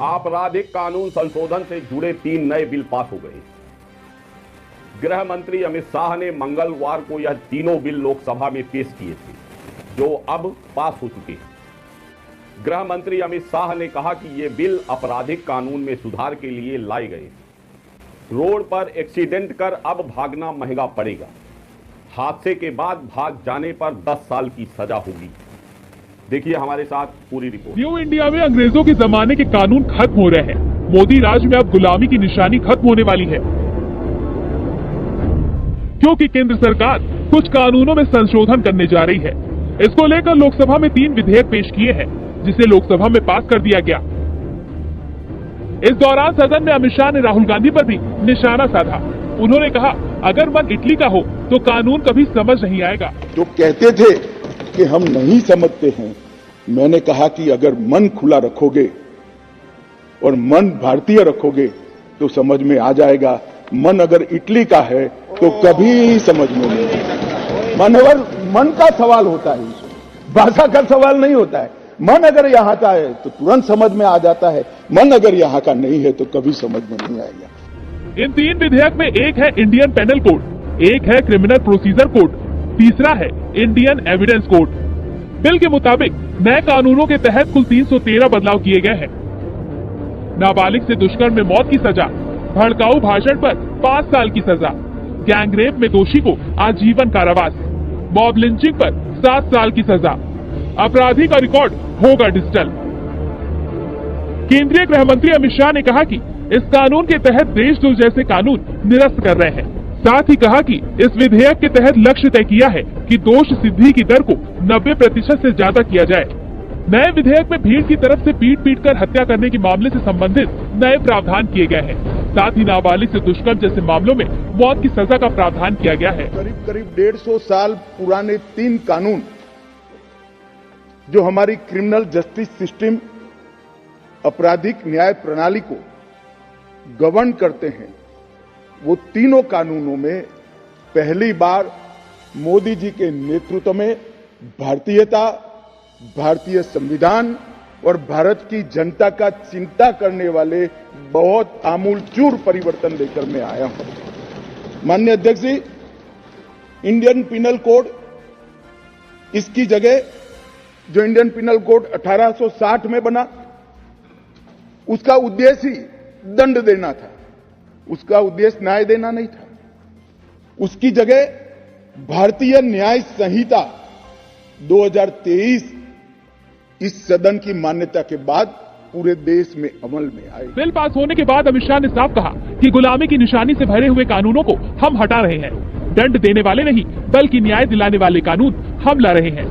आपराधिक कानून संशोधन से जुड़े 3 नए बिल पास हो गए। गृह मंत्री अमित शाह ने मंगलवार को यह तीनों बिल लोकसभा में पेश किए थे, जो अब पास हो चुके हैं। गृह मंत्री अमित शाह ने कहा कि ये बिल आपराधिक कानून में सुधार के लिए लाए गए। रोड पर एक्सीडेंट कर अब भागना महंगा पड़ेगा। हादसे के बाद भाग जाने पर 10 साल की सजा होगी। देखिए हमारे साथ पूरी रिपोर्ट। न्यू इंडिया में अंग्रेजों के जमाने के कानून खत्म हो रहे हैं। मोदी राज में अब गुलामी की निशानी खत्म होने वाली है, क्योंकि केंद्र सरकार कुछ कानूनों में संशोधन करने जा रही है। इसको लेकर लोकसभा में 3 विधेयक पेश किए हैं, जिसे लोकसभा में पास कर दिया गया। इस दौरान सदन में अमित शाह ने राहुल गांधी पर भी निशाना साधा। उन्होंने कहा, अगर मन इटली का हो तो कानून कभी समझ नहीं आएगा। जो कहते थे कि हम नहीं समझते हैं, मैंने कहा कि अगर मन खुला रखोगे और मन भारतीय रखोगे तो समझ में आ जाएगा। मन अगर इटली का है तो कभी समझ में नहीं आएगा। मन का सवाल होता है, भाषा का सवाल नहीं होता है। मन अगर यहाँ का है तो तुरंत समझ में आ जाता है, मन अगर यहाँ का नहीं है तो कभी समझ में नहीं आएगा। इन 3 विधेयक में एक है इंडियन पेनल कोड, एक है क्रिमिनल प्रोसीजर कोड, तीसरा है इंडियन एविडेंस कोड। बिल के मुताबिक नए कानूनों के तहत कुल 313 बदलाव किए गए हैं। नाबालिग से दुष्कर्म में मौत की सजा, भड़काऊ भाषण पर 5 साल की सजा, गैंगरेप में दोषी को आजीवन कारावास, मॉब लिंचिंग पर 7 साल की सजा। अपराधी का रिकॉर्ड होगा डिजिटल। केंद्रीय गृह मंत्री अमित शाह ने कहा कि इस कानून के तहत देशद्रोह जैसे कानून निरस्त कर रहे हैं। साथ ही कहा कि इस विधेयक के तहत लक्ष्य तय किया है कि दोष सिद्धि की दर को 90% से ज्यादा किया जाए। नए विधेयक में भीड़ की तरफ से पीट कर हत्या करने के मामले से संबंधित नए प्रावधान किए गए हैं। साथ ही नाबालिग से दुष्कर्म जैसे मामलों में मौत की सजा का प्रावधान किया गया है। करीब 150 साल पुराने 3 कानून जो हमारी क्रिमिनल जस्टिस सिस्टम, आपराधिक न्याय प्रणाली को गवर्न करते हैं, वो तीनों कानूनों में पहली बार मोदी जी के नेतृत्व में भारतीयता, भारतीय संविधान और भारत की जनता का चिंता करने वाले बहुत आमूलचूल परिवर्तन लेकर मैं आया हूं। माननीय अध्यक्ष जी, इंडियन पिनल कोड, इसकी जगह जो इंडियन पिनल कोड 1860 में बना, उसका उद्देश्य ही दंड देना था, उसका उद्देश्य न्याय देना नहीं था। उसकी जगह भारतीय न्याय संहिता 2023 इस सदन की मान्यता के बाद पूरे देश में अमल में आई। बिल पास होने के बाद अमित शाह ने साफ कहा कि गुलामी की निशानी से भरे हुए कानूनों को हम हटा रहे हैं। दंड देने वाले नहीं, बल्कि न्याय दिलाने वाले कानून हम ला रहे हैं।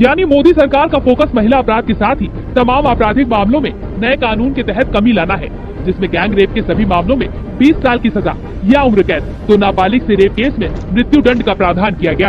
यानी मोदी सरकार का फोकस महिला अपराध के साथ ही तमाम आपराधिक मामलों में नए कानून के तहत कमी लाना है, जिसमें गैंग रेप के सभी मामलों में 20 साल की सजा या उम्र कैद, तो नाबालिग से रेप केस में मृत्यु दंड का प्रावधान किया गया है।